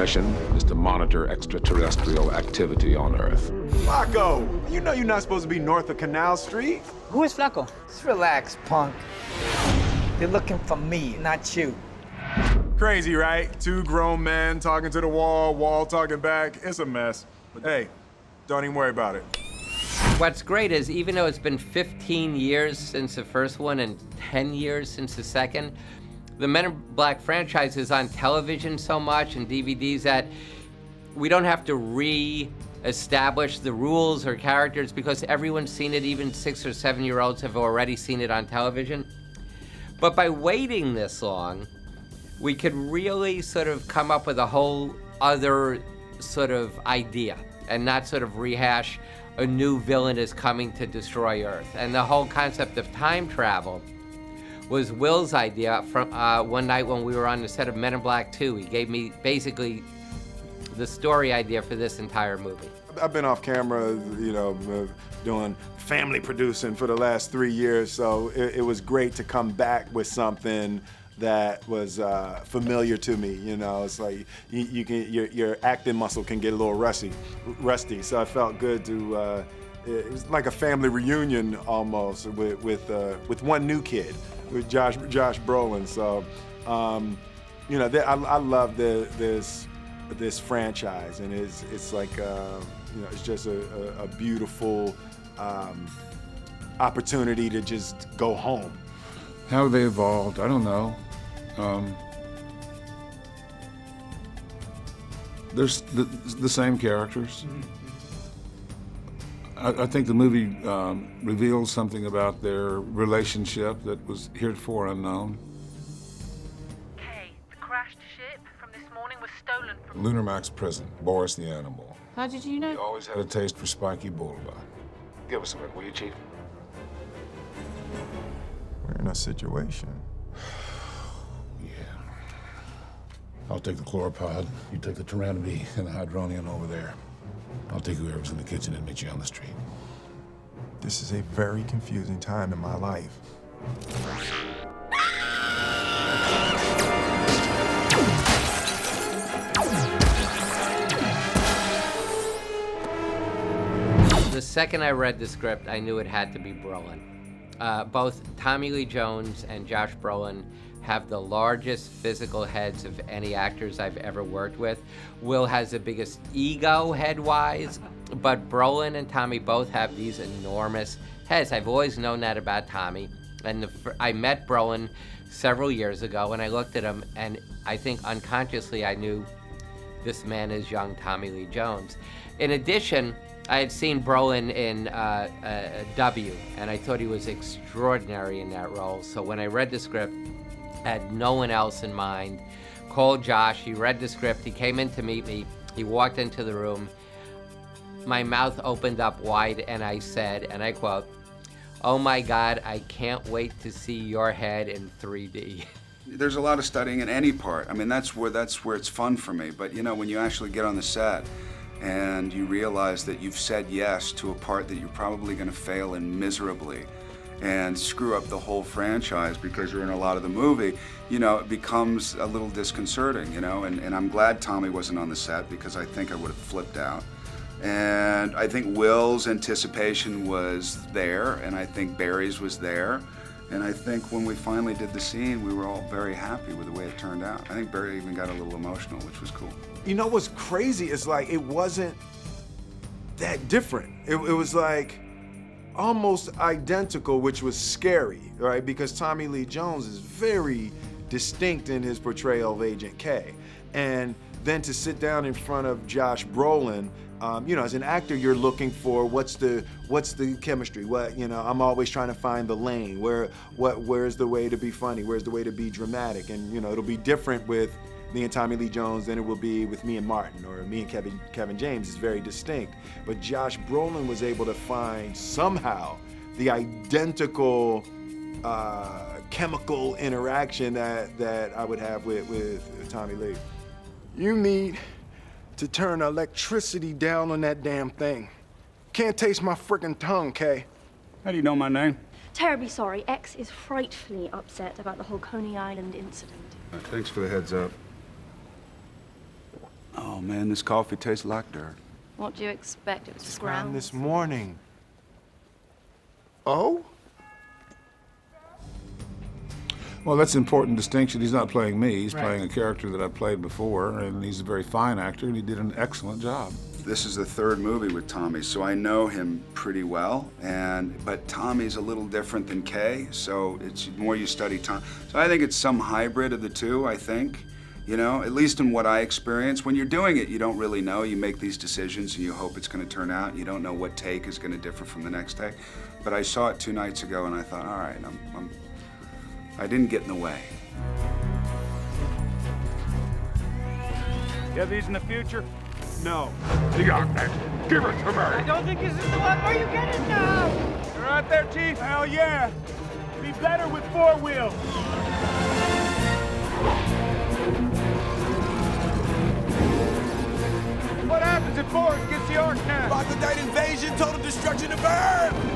mission is to monitor extraterrestrial activity on Earth. Flacco, you know you're not supposed to be north of Canal Street. Who is Flacco? Just relax, punk. They're looking for me, not you. Crazy, right? Two grown men talking to the wall, wall talking back. It's a mess. But hey, don't even worry about it. What's great is even though it's been 15 years since the first one and 10 years since the second, the Men in Black franchise is on television so much and DVDs that we don't have to re-establish the rules or characters because everyone's seen it. Even 6 or 7-year-olds have already seen it on television. But by waiting this long, we could really sort of come up with a whole other sort of idea and not sort of rehash a new villain is coming to destroy Earth. And the whole concept of time travel was Will's idea from one night when we were on the set of Men in Black 2. He gave me basically the story idea for this entire movie. I've been off camera, you know, doing family producing for the last 3 years, so it was great to come back with something that was familiar to me. You know, it's like your acting muscle can get a little rusty. So I felt good to. It was like a family reunion almost with one new kid, with Josh Brolin. So, you know, I love this franchise, and it's like you know, it's just a beautiful opportunity to just go home. How they evolved, I don't know. There's the same characters. I think the movie reveals something about their relationship that was heretofore unknown. Hey, the crashed ship from this morning was stolen from... Lunar Max prison, Boris the animal. How did you know? He always had a taste for spiky boulevard. Give us a minute, will you, Chief? We're in a situation. Yeah. I'll take the chloropod. You take the Tyrannomy and the hydronium over there. I'll take whoever's in the kitchen and meet you on the street. This is a very confusing time in my life. The second I read the script, I knew it had to be Brolin. Both Tommy Lee Jones and Josh Brolin have the largest physical heads of any actors I've ever worked with. Will has the biggest ego head-wise, but Brolin and Tommy both have these enormous heads. I've always known that about Tommy. And I met Brolin several years ago, and I looked at him, and I think unconsciously I knew this man is young Tommy Lee Jones. In addition, I had seen Brolin in W, and I thought he was extraordinary in that role. So when I read the script, I had no one else in mind. Called Josh, he read the script, he came in to meet me, he walked into the room, my mouth opened up wide, and I said, and I quote, "Oh my God, I can't wait to see your head in 3D. There's a lot of studying in any part. I mean, that's where it's fun for me. But you know, when you actually get on the set, and you realize that you've said yes to a part that you're probably going to fail in miserably and screw up the whole franchise because you're in a lot of the movie, you know, it becomes a little disconcerting, you know, and I'm glad Tommy wasn't on the set because I think I would have flipped out. And I think Will's anticipation was there, and I think Barry's was there. And I think when we finally did the scene, we were all very happy with the way it turned out. I think Barry even got a little emotional, which was cool. You know what's crazy is like it wasn't that different. It was like almost identical, which was scary, right? Because Tommy Lee Jones is very distinct in his portrayal of Agent K. And then to sit down in front of Josh Brolin, you know, as an actor, you're looking for what's the chemistry. What, you know, I'm always trying to find the lane. Where's the way to be funny? Where's the way to be dramatic? And you know, it'll be different with me and Tommy Lee Jones than it will be with me and Martin or me and Kevin James. It's very distinct. But Josh Brolin was able to find somehow the identical chemical interaction that I would have with Tommy Lee. You need to turn electricity down on that damn thing. Can't taste my frickin' tongue, Kay. How do you know my name? Terribly sorry. X is frightfully upset about the whole Coney Island incident. Thanks for the heads up. Oh man, this coffee tastes like dirt. What do you expect? It was Just found ground. this morning. Oh? Well, that's an important distinction. He's not playing me. He's playing a character that I've played before, and he's a very fine actor, and he did an excellent job. This is the third movie with Tommy, so I know him pretty well. But Tommy's a little different than Kay, so it's more you study Tom. So I think it's some hybrid of the two, I think. You know, at least in what I experience. When you're doing it, you don't really know. You make these decisions and you hope it's going to turn out. You don't know what take is going to differ from the next take. But I saw it 2 nights ago and I thought, all right, I didn't get in the way. You have these in the future? No. Give it to me! I don't think this is the one. Where you get it now? You're out there, Chief? Hell yeah. Be better with 4 wheels. What happens if Forrest gets the arc now? Troglodyte invasion, total destruction of Earth!